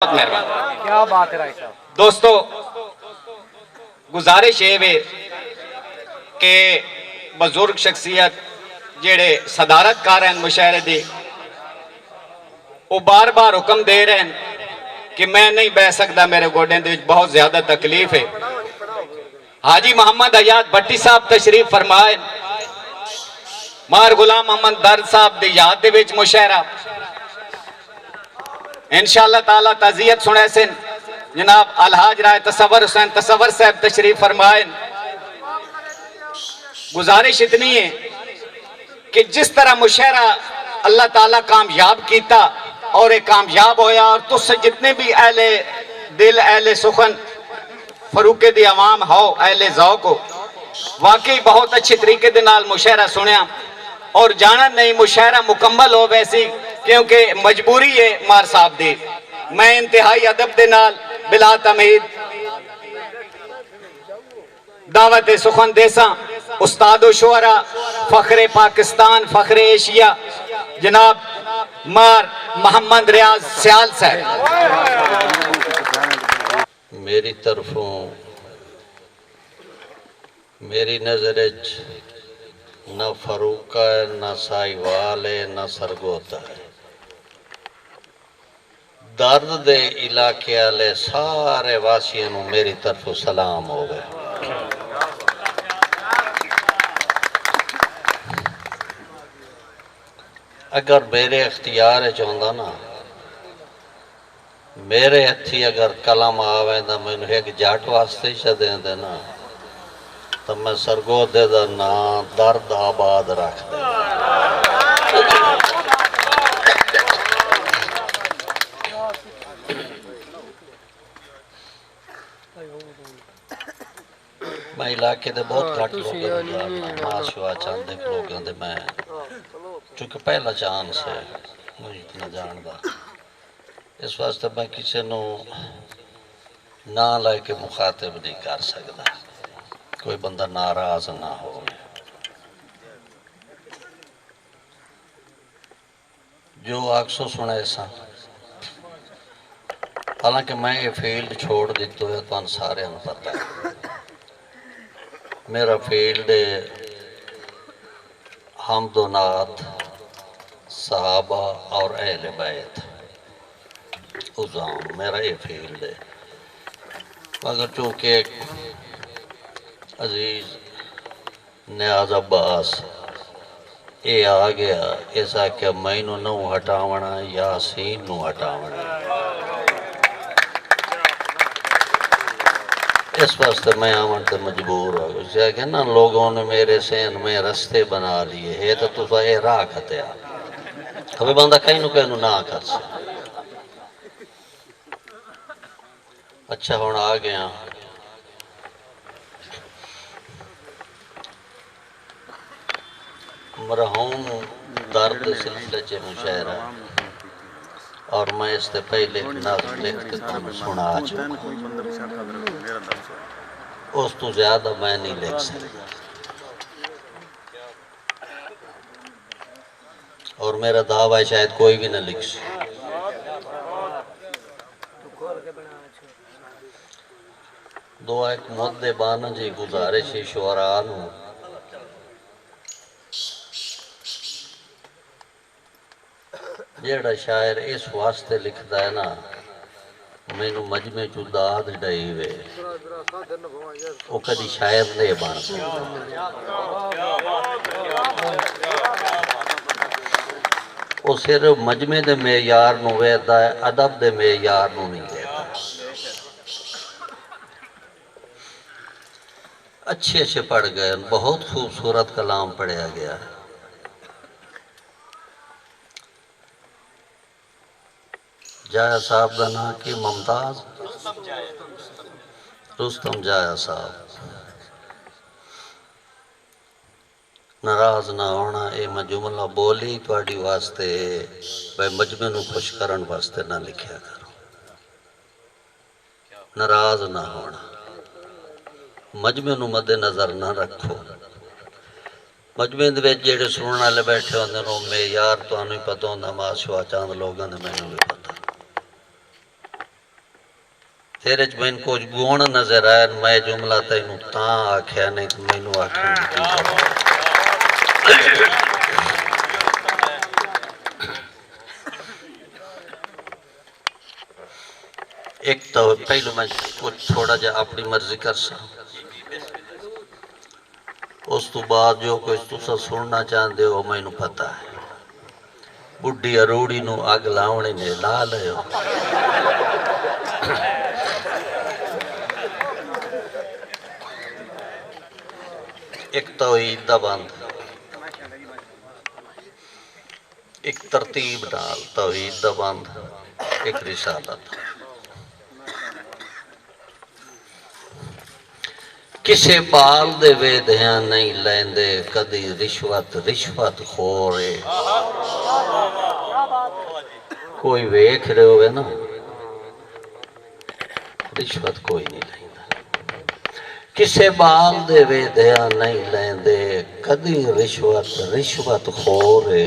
बहुत मेहरबान। क्या बात है राय साहब। दोस्तों, गुजारिश ये वे कि बुजुर्ग शख्सियत जेड़े सदारतकार हैं मुशायरे दी, वो बार बार हुक्म दे रहे हैं कि मैं नहीं बह सकता, मेरे गोडे दे बहुत ज्यादा तकलीफ है। हाजी मोहम्मद हयात भट्टी साहब तशरीफ फरमाए, मार गुलाम मोहम्मद दर्द साहब दी याद दे विच मुशायरा इंशाअल्लाह ताला ताज़ियत सुने सिन। जनाब अलहाज राय तसव्वुर हुसैन तसव्वुर साहब तशरीफ फरमाए। गुजारिश इतनी है कि जिस तरह मुशायरा अल्लाह ताला कामयाब किया और एक कामयाब होया, और तुझसे जितने भी अहले दिल अहले सुखन फरूके दी अवाम हो अहले ज़ौक़ हो, वाकई बहुत अच्छे तरीके दे नाल मुशायरा सुनिया और जाना नहीं मुशायरा मुकम्मल हो वैसी, क्योंकि मजबूरी है मार साहब दी। मैं इंतहाई अदब दे नाल बिला तमीद दावत सुखन देसा उस्ताद शुअरा फखरे पाकिस्तान फखरे एशिया जनाब मार मोहम्मद रियाज सियाल साहब। मेरी तरफों मेरी नजर न फरूका है, न साहिवाल है, न सरगोता है। दर्द दे इलाके वाले सारे वासियों को मेरी तरफों सलाम हो गए। अगर मेरे इख्तियार चाहता ना, मेरे हथी अगर कलम आवे तो मैनू एक जट वास्ते ही देंदे ना, तो मैं सरगोदे का नाम दर्द आबाद रख दे। मैं इलाके दे बहुत घट लोग माशुआ चांद लोगों दे, मैं चूंकि पहला चांस है मुझे इतना जानदा, इस वास्ते मैं किसी को ना लैके मुखातिब नहीं कर सकता, कोई बंदा नाराज ना हो। जो आखसो सुने सा, हालांकि मैं ये फील्ड छोड़ दी तो है, तुम सारे पता है मेरा फील्ड हमदोनात सहाबा और अहले बैत उज़ाम, मेरा ये फील्ड है। मगर चूँकि अजीज न्याज अब्बास ये आ गया, इस आख्या मैनू नू हटावना यासीन नू हटावना, इस वास्ते मैं आवन से मजबूर हो गया। ना लोगों ने मेरे सेन में रस्ते बना लिए है, तो तुसा ये राह खत्या हमें बंदा कहीं नू ना कर से। अच्छा हुण आ गया मरहूम दर्द सिलसिले च मुशायरा, और मैं इससे पहले नाज़ लिख के तुम सुना चुका, उस तो ज्यादा मैं नहीं लिख सकता। और मेरा दावा है शायद कोई भी ना लिख सके। दुआ एक मुद्दे बाना जी गुजारिश है शुअरा नू, जेड़ा शायर इस वास्ते लिखता है ना, मैनू मजमे चू दाद डई वे, वो कभी शायर नहीं बन सकता। वो सिर्फ मजमे दे मेयार नू वेखदा है, अदब दे मेयार नू नहीं वेखदा। अच्छे अच्छे पढ़ गए, बहुत खूबसूरत कलाम पढ़ाया गया है। जाया साहब का नाम की मुमताज रुस्तम जाया साहब, नाराज ना होना, ये मैं जुमला बोली थोड़ी वास्ते भाई मजमे नू खुश करन वास्ते ना लिखिया करो, नाराज ना होना, मजमे नू मद्दे नजर ना रखो। मजमे दे विच जेड़े सुनने वाले बैठे होंदे ने मेयार तुहानू पता होंदा, माशुआ चांद लोगों ने मैनू भी पता। तेरे च मैनू कुछ गुण नजर आए, मैं जुमला तेनू तां आख्या, नहीं तो मैनू आखन दी की जरूरत। एक तो पहलू मैं कुछ थोड़ा जा अपनी मर्जी कर सा, उस तो बाद जो कुछ तुसा सुनना चाहते हो मैनू पता है। बुढ़ी अरूड़ी नू अग लावनी ने ला लियो। एक तौहीद दा बंद, एक तरतीब नाल तौहीद दा बंद, एक रिसालत। किसे बाल दे वेदया नहीं लेंदे कदी रिश्वत, रिश्वत खोरे। कोई वेख रहे होवे ना, रिश्वत कोई नहीं लेंदा। किसे बाल दे वेदया नहीं लेंदे कदी रिश्वत, रिश्वत खोरे।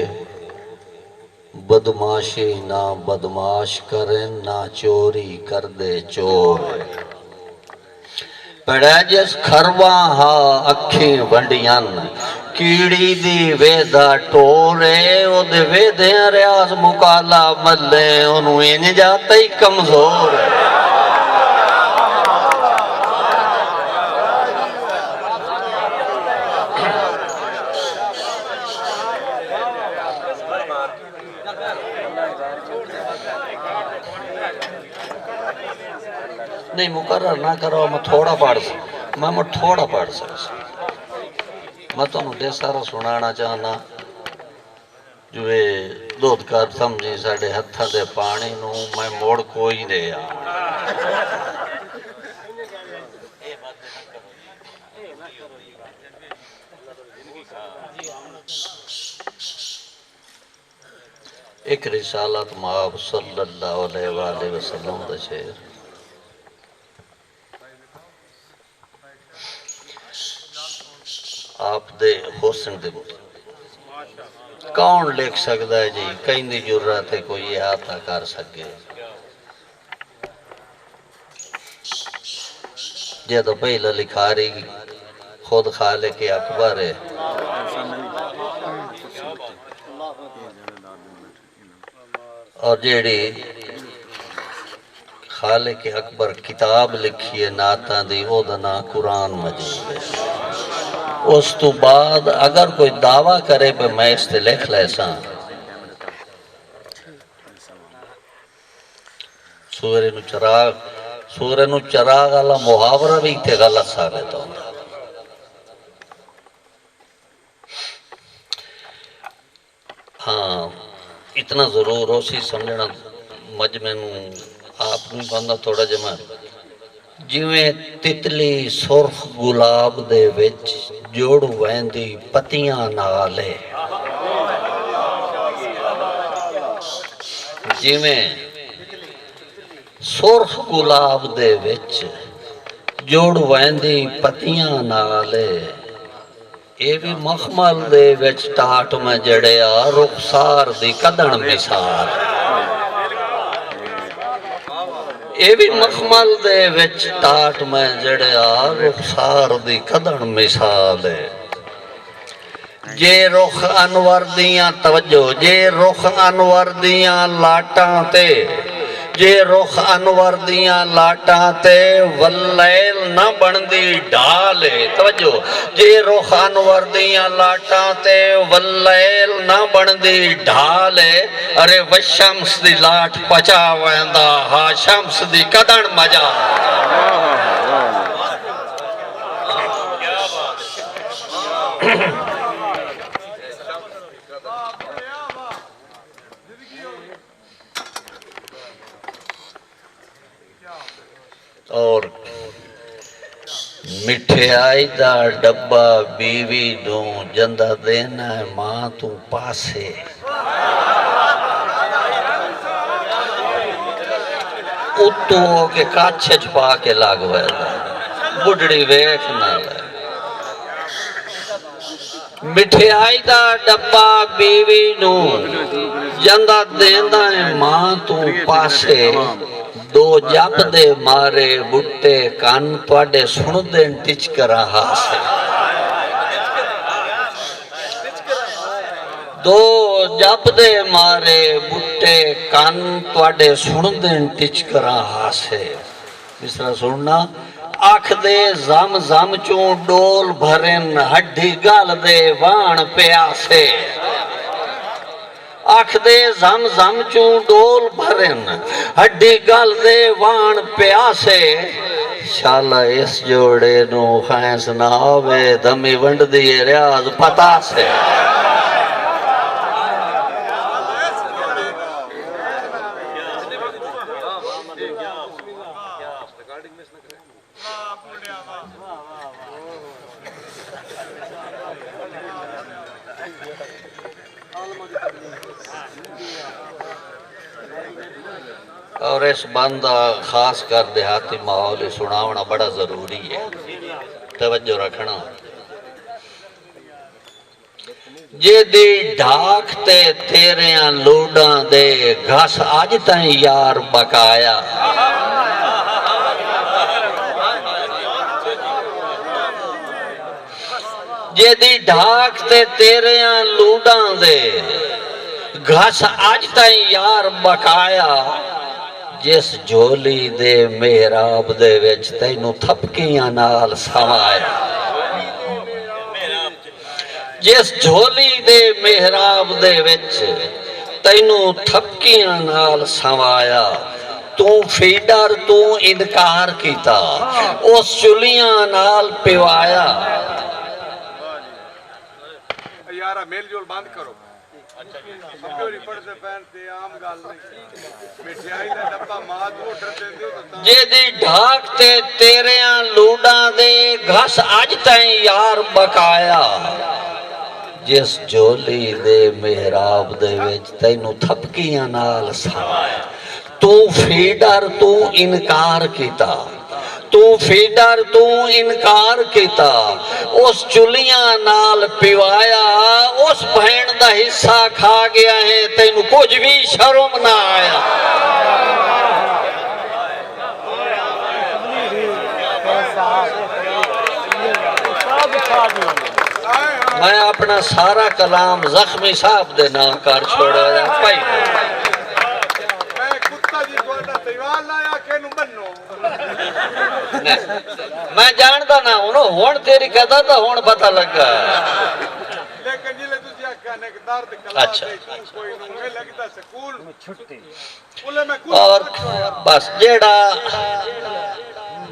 बदमाशी ना बदमाश करें, ना चोरी कर दे चोर। पड़ा जिस खरवा हा अखी वंडियन, कीड़ी दी वेदा टोरे। ओदे वेदया रियाज मुकाला मल्ले, ओनू इंज जाता ही कमजोर। नहीं मुकर्रर ना करो, मैं थोड़ा पढ़ मैं थोड़ा पढ़ सकता। मैं तुहानू दे सारा सुनाना चाहना जो दुध कर समझी साडे हत्थां दे पानी नू मैं मोड़ कोई दे आ। एक रिसालत माब सल्लल्लाहु अलैहि वसल्लम दा शेर। आप दे हुस्न दे कौन लिख सकता है जी, कहीं दी जरूरत है कोई आता कर सके। जे तो पहला लिखारी खुद खालिक अकबर है। और जेड़ी खालिक अकबर किताब लिखी है नाता दी, ओदा नाम कुरान मजीद है। उस तो बाद अगर कोई दावा करे पे मैं इस ते लिख लैसा, सूरे नू चराग वाला मुहावरा भी इतने गलत साबित होता। हाँ इतना जरूर उसी समझना मजमे नू आप नहीं बंदा थोड़ा जमा जिवें तितली सुर्ख गुलाब दे विच जोड़ वैंदी पतियां नाल है। जिवें सुर्ख गुलाब दे विच जोड़ वैंदी पतियां नाल है। ये भी मखमल दे विच टाट में जड़िया रुखसार दी कदन मिसाल। ये भी मखमल दे विच टाट में जड़िया रुखसार दी कदन मिसाल है। जे रुख अनवर दियां तवज्जो, जे रुख अनवर दियां लाटां ते, जे रुख अनवर दियां लाटां ते वल्लैल ना बनदी ढाल है। तवज्जो, जे रुख अनवर दियां लाटां ते वल्लैल ना बनदी ढाल है। अरे वशम्स दी लाट पचा वैंदा हा शम्स दी कदन मजा। और मिठाई दा डब्बा बीवी नू जंदा देना है मां तू पासे। उत्तू के काछे च पा के लग वैदा बुढ़ड़ी वेख ना ले। मिठाई दा डब्बा बीवी नू जंदा देना है मां तू पासे। दो जप दे मारे बुट्टे कान तुहाडे सुनदे टिच करा हासे दो जप दे मारे बुट्टे कान तुहाडे सुनदे टिच करा हासे मिसरा सुनना आख दे जम जम चों डोल भरन हड्डी गल दे वाण प्यासे आख दे जम जम चू डोल भरन हड्डी गल दे वाण प्यासे शाला इस जोड़े नु खैस ना आवे दमी वंड दिए रियाज पता से और इस बंदा खास कर देहाती माहौल सुनावना बड़ा जरूरी है तवज्जो रखना जेदी ढाक ते तेरे लोडा दे घस अज ताई यार बकाया जेदी ढाक ते तेरे लोडा दे घस अज ताई यार बकाया जिस झोली दे मेहराब दे विच तैनू थपकियां नाल सवाया जिस झोली दे मेहराब दे विच तैनू थपकियां नाल सवाया तू फीडर तू इनकार कीता उस चुलियां नाल पिवाया यारा मेल जोल बंद करो जेदी ढाक ते तेरे लूडा दे घस अज ताई यार बकाया जिस झोली दे मेहराब दे विच तैनू थपकियां नाल सवाया तू फीडर तू इनकार कीता तू फीडर तू इनकार कीता उस चुलियां नाल पिवाया उस भैन दा हिस्सा खा गया है तैनू कुछ भी शर्म ना आया मैं अपना सारा कलाम जख्मी साहब दे नाम कर छोड़ा भाई मैं जानता ना हूं हुण तेरी कथा तो हुण पता लगा लेकिन जिले तुसी आख्या ने दर्द कला अच्छा कोई नु लगदा स्कूल छुट्टी बोले मैं और बस जेड़ा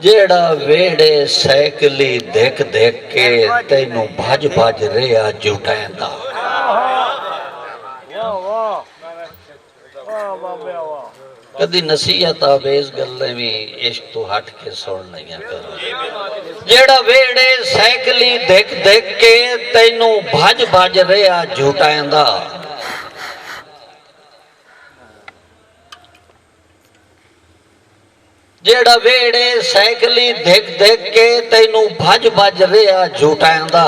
जेड़ा वेड़े साइकिली देख देख के तैनू भज भज रिया जुटांदा कदी नसीहत आवे इस गल भी इश्क तो हट के सुन लिया करो जेड़ा वेड़े साइकिली देख देख के तैनू भज भज रिया झूटांदा जेड़ा वेड़े साइकिली देख देख के तैनू भज भज रिया झूटांदा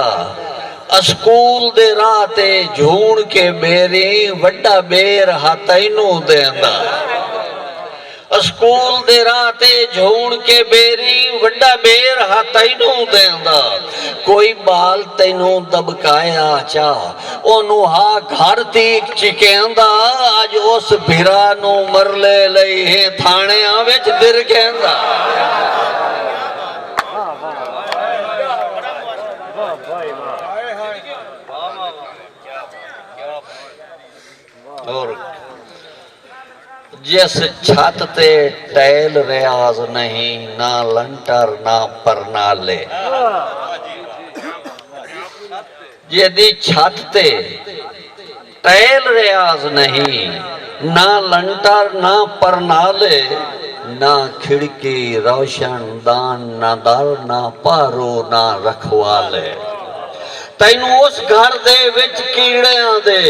स्कूल दे राह ते झूण के बेरी वड्डा बेर हा तैनू देंदा स्कूल दे राह ते झूण के बेरी वड्डा बेर हा तैनू देंदा कोई बाल तैनू दबकाया चा ओनू हा घर तीक चिकेंदा अज उस भिरा नू मरले लई है थाणियां विच दिर कहंदा और जिस छत ते टैल रियाज नहीं ना लंटर ना परनाले यदि छत ते टैल रियाज नहीं ना लंटर ना परनाले ना खिड़की रोशनदान ना दर ना पारो ना रखवाले तैनू उस घर दे विच कीड़ियां दे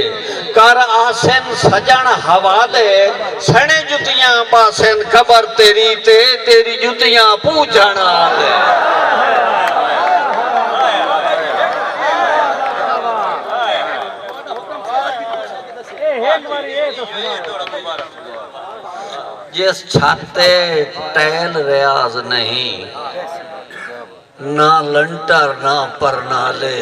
कर आसन सजन हवाले सने जुतियां बासन खबर तेरी ते तेरी जुतियां पूछण आले जिस छाते टैल रियाज नहीं, ना लंटर ना परनाले,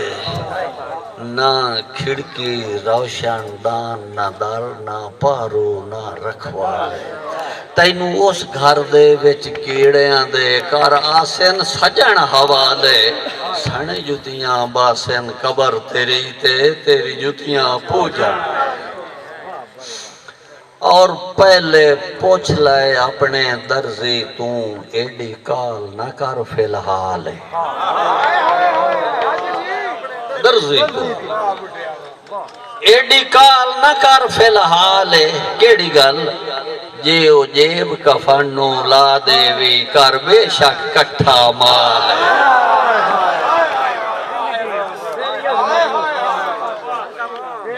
ना खिड़की रोशनदान, ना दर ना पारू ना रखवाले। तैनू उस घर दे विच कीड़ियां दे कर आसन सजन हवाले, सन जुतियां बासन कबर तेरी ते तेरी जुतियां पूजन। और पहले पूछ ले अपने दर्जी तू एडी काल न कर फिलहाल। दर्जी तू एडी काल न कर फिलहाल, केड़ी गल जे ओ जेब कफन नू ला देवी कर बेशक कट्ठा माल।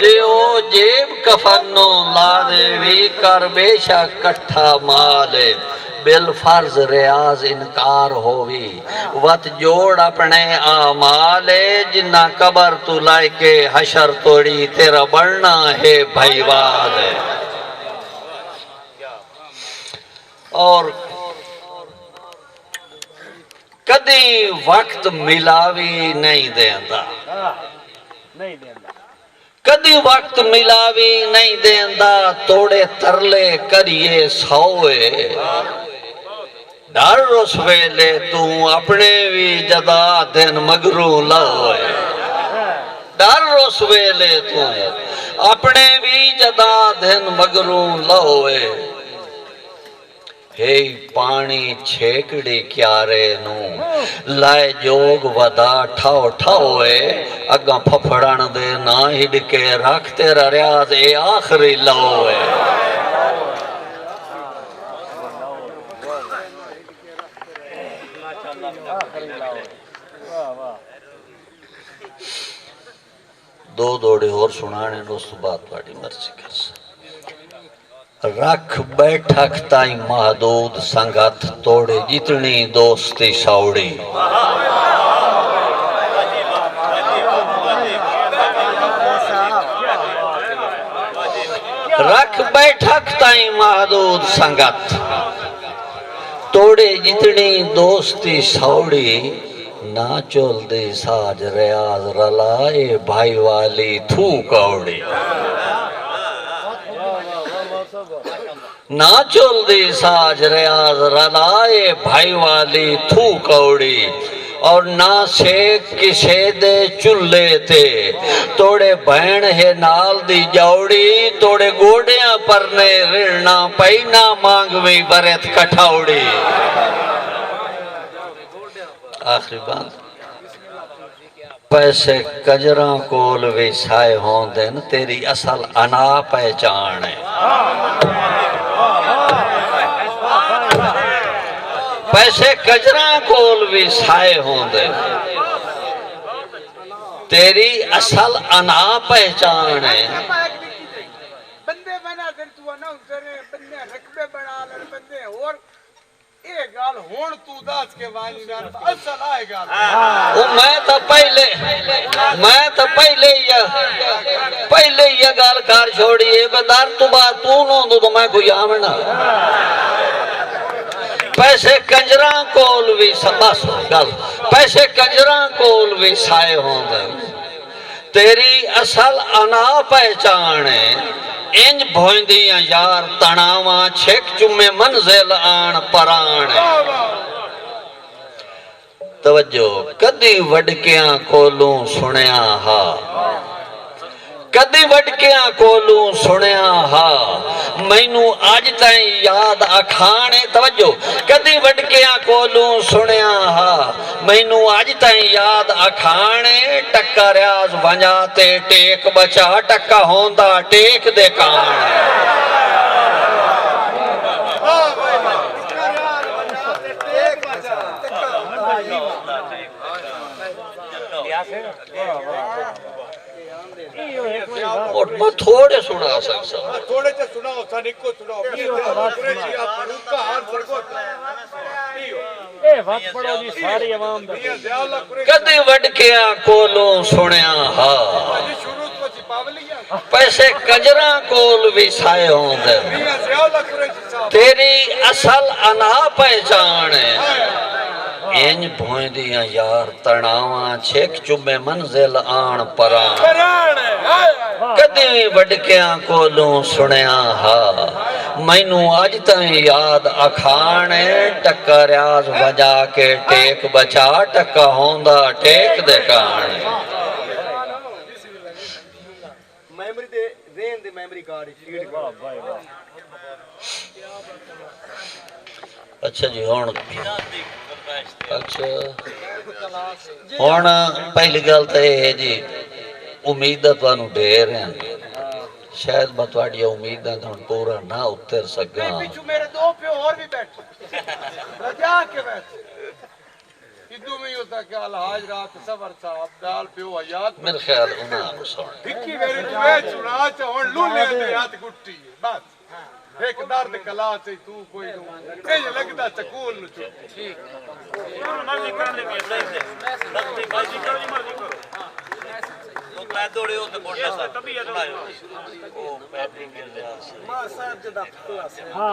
जे ओ जेब कफन नू ला देवी कर बेशक कट्ठा माल। बिल फर्ज रियाज इनकार होवी, वत जोड़ अपने आमाल। जिन्ना कबर तू लाई के हशर तोड़ी, तेरा बढ़ना है भाईवाल। और कदी वक्त मिलावी नहीं देंदा, कदी वक्त मिलावी नहीं देंदा। तोड़े तरले करिए सोए, डर उस वेले तू अपने भी जदा दिन मगरू लाए। डर उस वेले तू अपने भी जदा दिन मगरू लाए। हे पानी छेकड़ी क्यारे नू लाए जोग वदा ठाओ ठाओए। अगा फफड़न दे ना हिडके रख तेरा रियाज ए आखरी लाओए। दो दोड़े और सुनाने उस बात वाली मर्जी कर सा। रख बैठक ताई महदूद संगत, तोड़े जितनी दोस्ती सौड़ी। रख बैठक ताई महदूद संगत, तोड़े जितनी दोस्ती सौड़ी। ना चलदी साज रियाज रलाए, भाई वाली थू कौड़ी। ना चलदी साज रियाज रलाए, भाई वाली थू कौड़ी। और ना शेख किसे दे चुल्ले ते, तोड़े बहन है नाल दी जौड़ी। तोड़े गोडियां परने रिड़ना पई, ना मांगवी बरत कठौड़ी। आखिरी बात, पैसे कजरा कोल भी साए होंदे न, तेरी असल अना पहचान है। पैसे कजरा कोल भी साए होंदे, तेरी असल अना पहचान है। बंदे बना दे तू ना करे, बंदे रकबे बना ले बंदे। और ए गाल होण तू दास के वाली ना असल आए गाल। ओ मैं तो पहले ये गाल कार छोड़ी है। बदार तू बात तू नो तो मैं कोई आवना। पैसे कंजरा कोल भी बस गल, पैसे कंजरा कोल भी साए होंदे, तेरी असल अना पहचान है। इंज भोंदियां यार तनावा, छेक चुमे मंजिल आन परान। तवज्जो, कदी वडकियां कोलों सुनिया हा, कदी वडकियां कोलों सुनिया हा। मैनू अज ताई याद अखाने। तवज्जो, कदी वडकियां कोलों सुनिया हा, मैनू अज ताई याद अखाने। टक्का रियाज वंजा ते टेक बचा, टक्का होंदा टेक दे कान। और मैं थोड़े सुना सकता, थोड़े से सुनाओ, सनिको सुनाओ। कुरैशी आप फरूक का हाल फरगोत ए वक्त पड़ो जी सारी आवाम दा। कदी वडकियां कोलों सुनिया हा, शुरू तो सी पावलियां पैसे कजरा कोल भी साए होंदे मियां ज़ियाउल्लाह कुरैशी साहब तेरी असल अना पहचान है इंज भोंदियां यार तणावा छेक चुमे मंजिल आन परा करान है कदे वडकियां कोलों सुनिया हा मैनू अज ताईं याद अखान टक्करियाज वजा के टेक बचा टक्का होंदा टेक दे कान मेमोरी दे रेन दे मेमोरी कार्ड शीट वाह भाई वाह अच्छा जी हुण अच्छा हुण पहली गल तो यह है जी उम्मीद तुहानू ढेर हैं शायद मैं तुहाडियां उम्मीदां तो पूरा ना उतर सका पीछू मेरे दो प्यो और भी बैठे रजा के बैठे इदू में होता कि अलहाज रात सबर साहब दाल प्यो याद मेरे ख्याल उन्हां नु सुन विक्की मेरे तुम्हें चुना च हुन लूले दे हाथ गुट्टी है बस एक दर्द कला से तू कोई ए लगदा चकूल नु चुप ठीक मर्जी कर ले लगदी बाजी करो जी मर्जी करो तो लै दौड़े हो तो गोटा सा तभी है ओ पैटिंग के लिहाज से मां साहब जदा फला से हां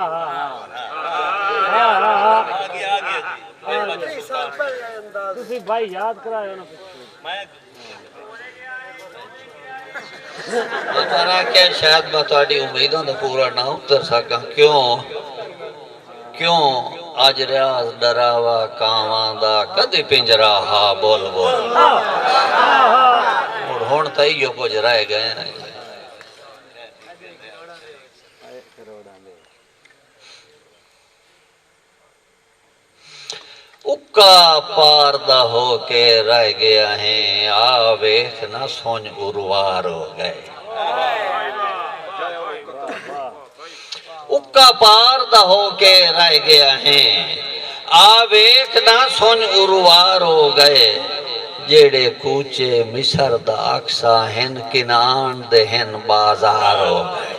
आगे जी साहब पहले अंदाज तुसी भाई याद करायो ना मैं तारा क्या शायद मैं तुहाडी उम्मीदां दा पूरा ना उतर सका क्यों क्यों अज रियाज डरावा कावां दा कदे पिंजरा हा बोल बोल हुण तो इहो कुछ रह गए हैं उक्का पार दा हो के रह गया है आ वेख ना सोच उर्वार हो गए उक्का पार दा हो के रह गया है आ वेख ना सोच उर्वार हो गए जेड़े कूचे मिसर दा अक्सा हिन किनान दे हिन बाजार हो गए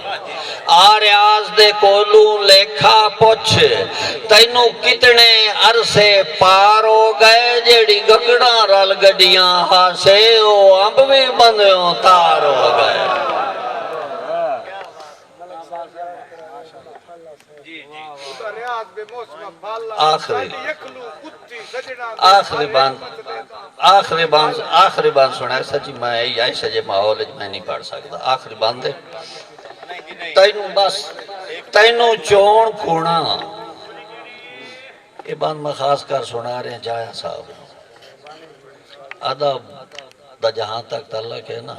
आरियाज दे कोलू लेखा पुछ तैनू कितने अरसे पार हो गए जेड़ी गगड़ा रल गड्डियां हासे ओ अंब भी बंदों तार हो गए आखिरी बात सुना सची मैं यही सजे माहौल मैं नहीं पढ़ सकता आखिरी बात तैनू बस तैनू चोण खूणा ये बात मैं खास कर सुना रहे हैं जाया साहब अदब दा जहां तक ताल्लुक है ना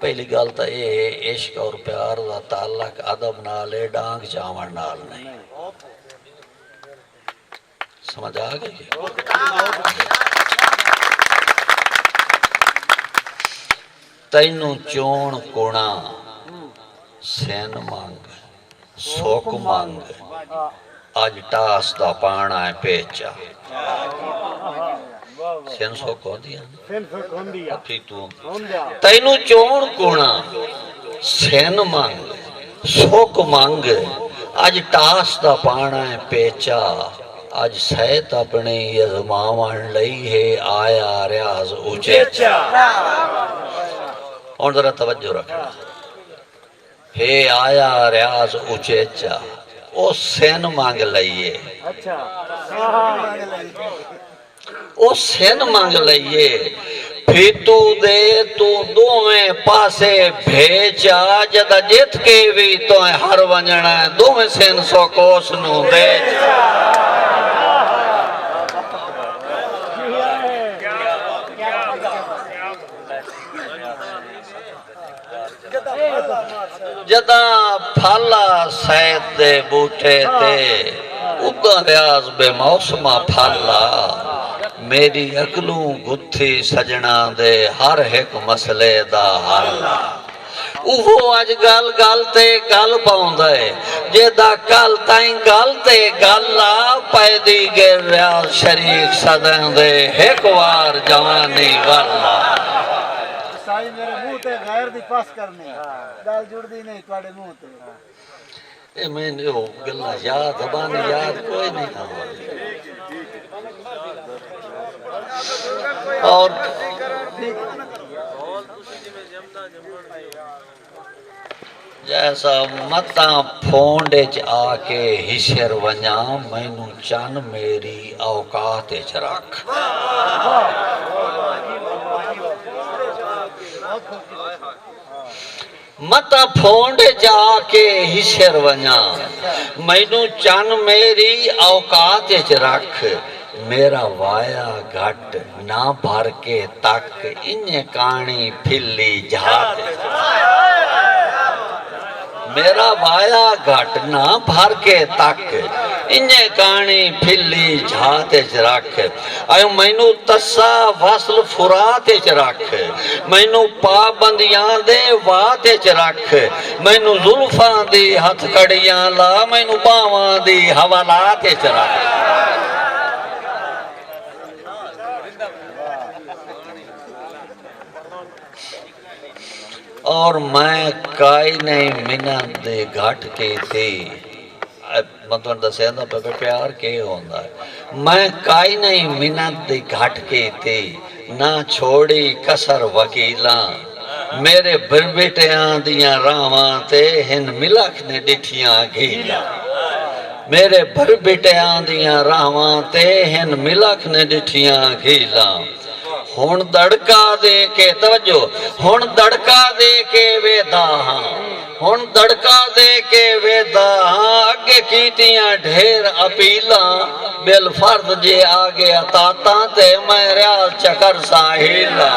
पहली गल तो ये है इश्क और प्यार का ताल्लुक अदब नाल है डांग चावण नाल नहीं समझ आ गई तैनू चोण कोणा सैन मांग सोक मांग अज टास दा पाना है पेचा सैन सोक होंदिया तैनू चोण कोणा सैन मांग सोक मांग अज टास दा पाना है पेचा अज सैत अपने यजमावन लई है आया रियाज उचेचा और जरा तवज्जो रखना हे आया रियाज उचेचा ओ सैन मांग लइए ओ सैन मांग लइए फितू दे तू दोवें पासे भेजा जदा जित के भी तो हर वंजना दोवें सैन सौ कोस नु दे जदा फाला सैद दे बूटे ते उदा रियाज बेमौसमा फाला मेरी अकलू गुत्थी सजना दे हर एक मसले दा हल उहो अज गल गल ते गल पाउंदा है जेदा कल ताई गल ते गल आ पैदी गिर रियाज शरीक सदन दे एक वार जवानी गल्ला साई मेरे मुंह ते गैर दी पास करनी गल जुड़दी नहीं तुम्हारे मुंह ते ए मैंने वो गल्ला याद जबान याद कोई नहीं था और ऐसा मता फोंडे च आके हिशर वञा मैनू चन मेरी औकात च रख। मता फोंड जाके हिशर वञा मैनू चन मेरी औकात च रख। मेरा वाया घट ना भर के तक इन्ने कानी फिल्ली जात। मेरा वाया घट ना भर के तक इन्ने कानी फिल्ली झात च रख। आयो मैनू तस्सा वसल फुरात च रख। मैनू पाबंदियां दे वात च रख। मैनू जुल्फां दी हथकड़ियां ला मैनू बावां दी हवालात च रख। और मैं काई नहीं मिन्नत दे घट के थी मतलब दसिया ना प्यार के होंदा है। मैं काई नहीं मिन्नत दे घट के थी ना छोड़ी कसर वकीला। मेरे बिरबिटियां दियां रावां ते हिन मिलख ने डिठियां घीला। मेरे बिरबिटियां दियां रावां ते हिन मिलख ने डिठियां घीला। हुण दड़का दे के तवज्जो हुण दड़का दे के वेदा हां। हुण दड़का दे के वेदा हां। अगे कीतियां ढेर अपीला बिल फर्द जे आ गया ताता ते मैं रियाल चकर साहिला।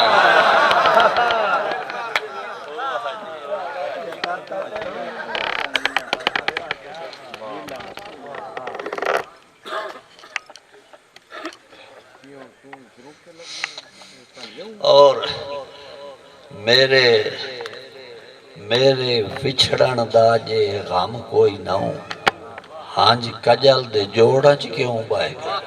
और मेरे मेरे विछड़न दा जे गम कोई ना हो। हांज कजल दे जोड़ा च क्यों बह गए।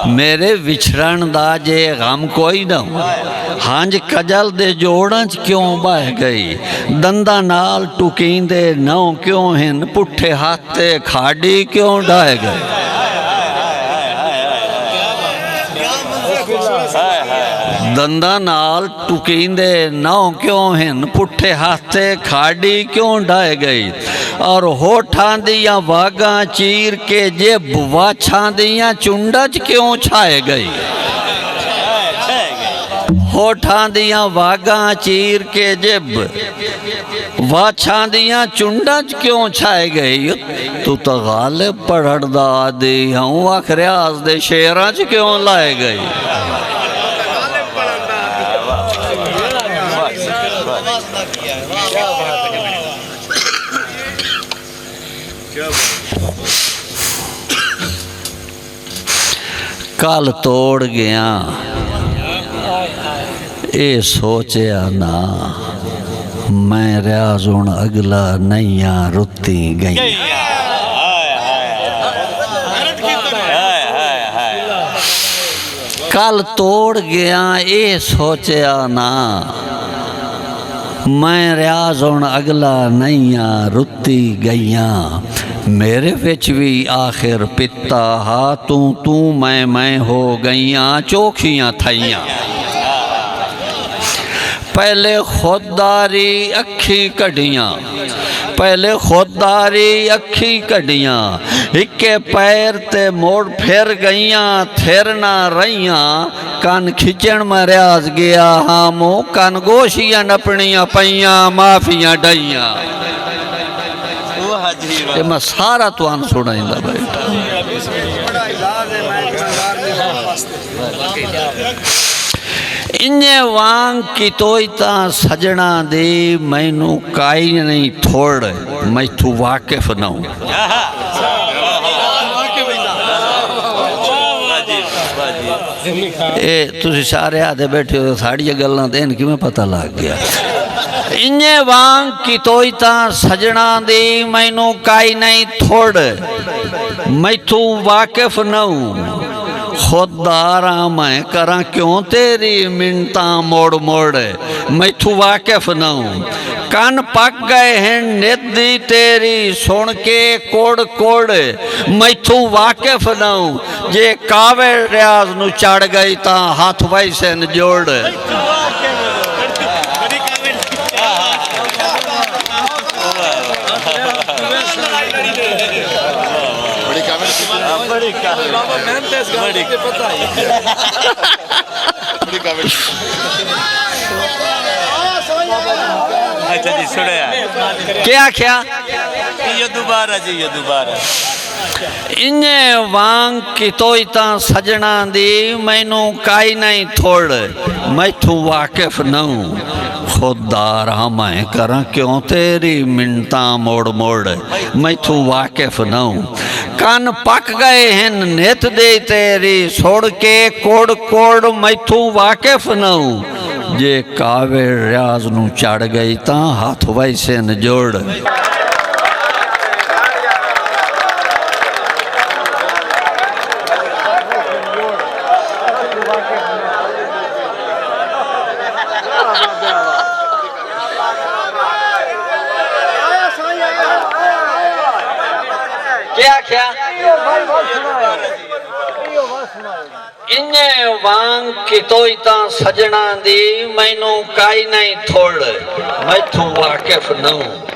मेरे विछड़न दा जे गम कोई ना हो। हांज कजल दे जोड़ा च क्यों बह गई। दंदा नाल टुकींदे नौ क्यों हिन पुठे हाथ खाड़ी क्यों डाह गए। दंदा नाल टुकींदे नौ क्यों हिन पुठे हाथे खाड़ी क्यों डाह गई। और होठां दियां वागां चीर के जेब वाछां दियां चुंडा च क्यों छाए गई। होठां दियां वागां चीर के जेब वाछां दियां चुंडा च क्यों छाए गई। तू तो गालिब पढ़ड़ दा आदि हूं आख रियाज दे शेरां च क्यों लाए गई। कल तोड़ गया ये सोचा ना मैं रियाज हुण अगला नैया रुती गई। कल तोड़ गया ये सोचा ना मैं रियाज हुण अगला नैया रुती गईया। मेरे विच भी आखिर पिता हा तू मैं हो गईया चोखियां थईयां। पहले खुददारी अखी कढ़ियां पहले खुददारी अखी कढ़ियां। इक्के पैर ते मोड़ फिर गईयां थिर ना रहियां। कन खिचण में रियाज गया हाँ मुँह कन गोशियां नपनियां पईयां माफियां डईयां। ये मैं सारा तुहानू सुनाईंदा बेटा। इन्ने वांग की तोयता सजना दे मैनू काई नहीं थोड़ मैं तू वाकिफ ना हूं। ए तुसी सारे आदे बैठे हो साड़ियां गल्लां देन किवें पता लग गया। इन्ने वांग की तोयता सजना दे मैनू काई नहीं थोड़ मैं तू वाकिफ ना हूं। खुददारा मैं करा क्यों तेरी मिन्नता मोड़ मोड़ मैथू वाकिफ न हूँ कन पक गए हैं नित दी तेरी सुन के कोड़ कोड़ मैथू वाकिफ न हूँ जे कावे रियाज नू चढ़ गई ता हाथ वैसे न जोड़ अच्छा जी सुने क्या क्या ये दोबारा जी ये दोबारा इन्ने वांग कितोई ता सजना दी मैनू काई नहीं थोड़ मैथू वाकिफ न हूँ खुददारा मैं करा क्यों तेरी मिन्नता मोड़ मोड़ मैथू वाकिफ न हूँ कन पक गए हैं नित दे तेरी सोड़ के कोड़ कोड़ मैथू वाकिफ न हूँ जे कावे रियाज नू चढ़ गई ता हाथ वैसे न जोड़ क्या क्या इन्ने वांग कितोई ता सजना दी मैनू काई नहीं थोड़ मैथू वाकिफ न हूँ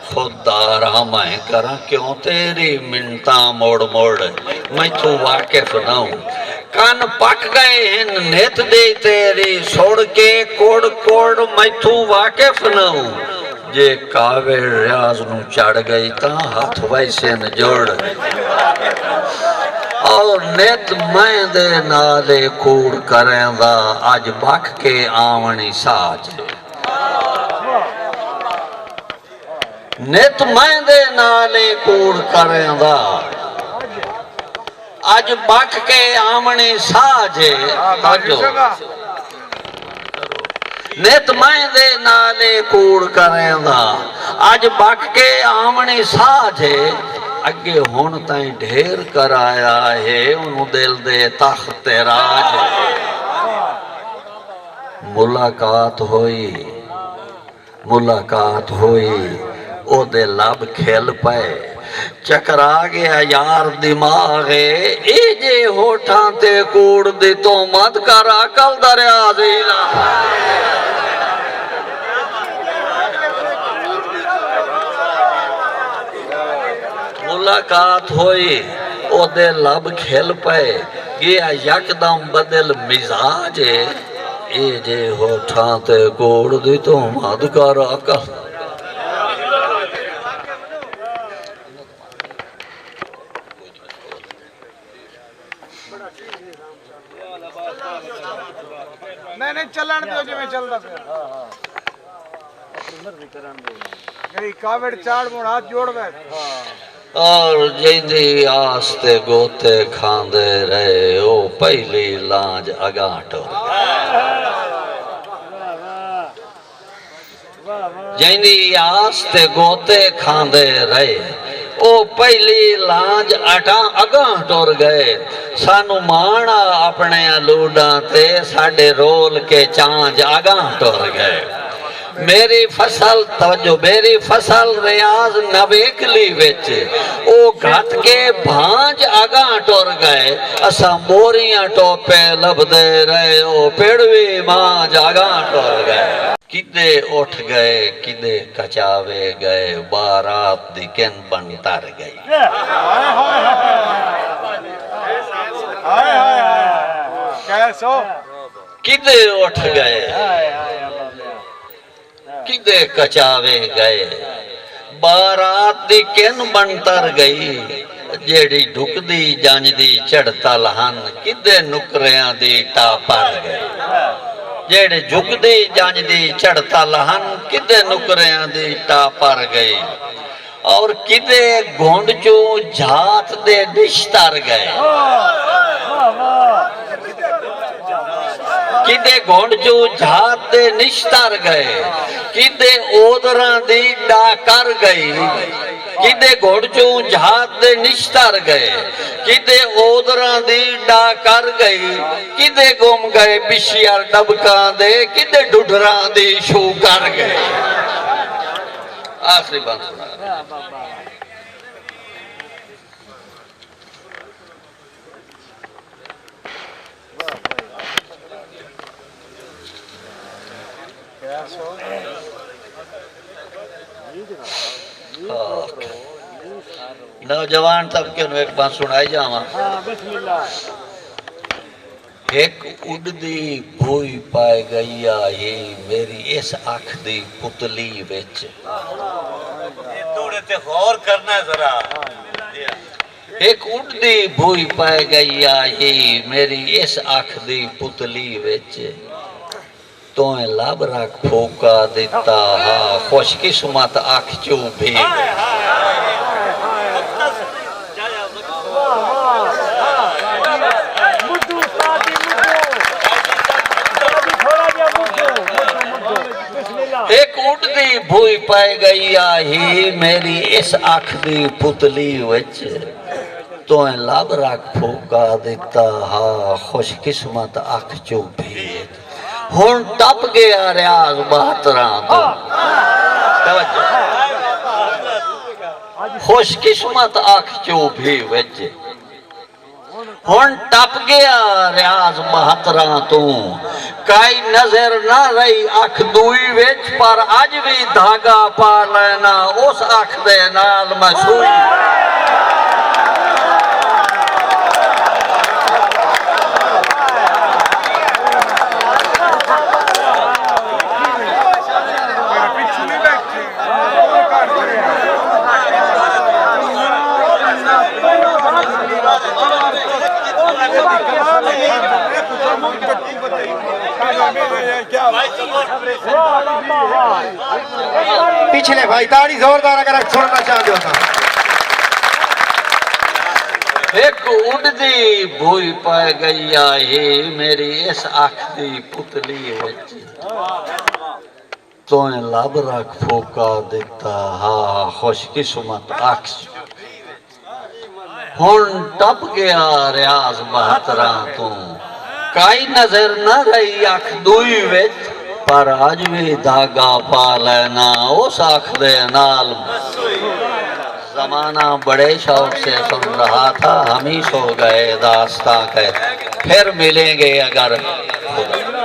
खुददारा मैं करा क्यों तेरी मिन्नता मोड़ मोड़ मैथू वाकिफ न हूँ कन पक गए हैं नित दे तेरी सोड़ के कोड़ कोड़ मैथू वाकिफ न हूँ जे कावे रियाज नू चढ़ गई ता हाथ वैसे न जोड़ और नित मैं दे नाले कूड़ करेंदा अज बख के आवनी साज नित मैं दे नाले कूड़ करेंदा अज बख के आवनी साज नित मैं दे नाले कूड़ करेंदा अज बख के आमनी साझे अगे हुण ताईं ढेर कराया है उन्हों दिल दे तख्त राज मुलाकात होई ओदे लब खेल पे चकरा गया यार दिमाग ए जे होठां ते कूड़ दी तो मत कर अकल दरिया दी मुलाकात होई ओदे लब खेल पे गया यकदम बदल मिजाज ए जे होठां ते कूड़ दी तो मत कर अकल नहीं चलन दो जिवें चलदा फिर कावड़ चाड़ मोड़ हाथ जोड़ बैठ और जिंदी आस्ते गोते खांदे रहे ओ पहली लांज अगाटो जिंदी आस्ते गोते खांदे रहे ओ पहली लांज अटा अगां टुर गए सानू माणा अपने लूडा ते साडे रोल के चांज अगां टुर गए मेरी फसल तवज्जो मेरी फसल रियाज नवेकली विच ओ घट के भांज अगां टुर गए असा मोरियां टोपे लभदे रहे ओ पिड़वी मांज अगां टुर गए किदे उठ गए किदे कचावे गए बारात दी किन बन तर गई कैसो किदे उठ गए किदे कचावे गए बारात दी किन बन तर गई जेड़ी ढुकदी जंजदी चढ़तल हन किदे नुकरियां दी टा पर गए जेड़े झुकदी जंजदी चढ़तल हन किदे नुकरियां दी टा पर गई और किदे घोंड चो झात दे डिश तर गए किदे घुंड चू झात दे निश्तर गए किदे ओदरा दी डा कर गई किदे घुंड चू झात दे निश्तर गए किदे ओदरा दी डा कर गई किदे गुम गए बिशियार डबका दे किदे ढुढरा दी शू कर गए। आखिरी बात सुना नौजवान तबके नु एक बात सुनाई जावा। एक उड़दी भूई पाए गई ये मेरी इस अख दी पुतली विच थोड़े ते गौर करना जरा। एक उड़दी भूई पाए गई ये मेरी इस अख दी पुतली विच तो लब रख फूका दिता हा खुशकिस्मत अख चू भी। एक उड़दी भूई पाई गई ही मेरी इस अख दी पुतली विच तो लब रख फूका दिता हा खुशकिस्मत अख चू भी। हुण टप गया रियाज 72 तो खुशकिस्मत अख चू भी विच हुण टप गया रियाज 72 तू काई नजर ना रही अख दूई विच पर अज भी धागा पा लेना उस अख दे नाल मैं सूई। पिछले भाई ताड़ी जोरदार अगर छोड़ना चाहते हो तो। एक उड़दी भूई पाई गई है मेरी इस अख दी पुतली विच तो लब रख फूका दिता हा खुशकिस्मत अख हुण टप गया रियाज 72 तू काई नजर न रही अख दूई विच पर अज भी धागा पा लेना उस अख दे नाल। जमाना बड़े शौक से सुन रहा था हम ही सो गए दास्तां कहते फिर मिलेंगे अगर खुदा।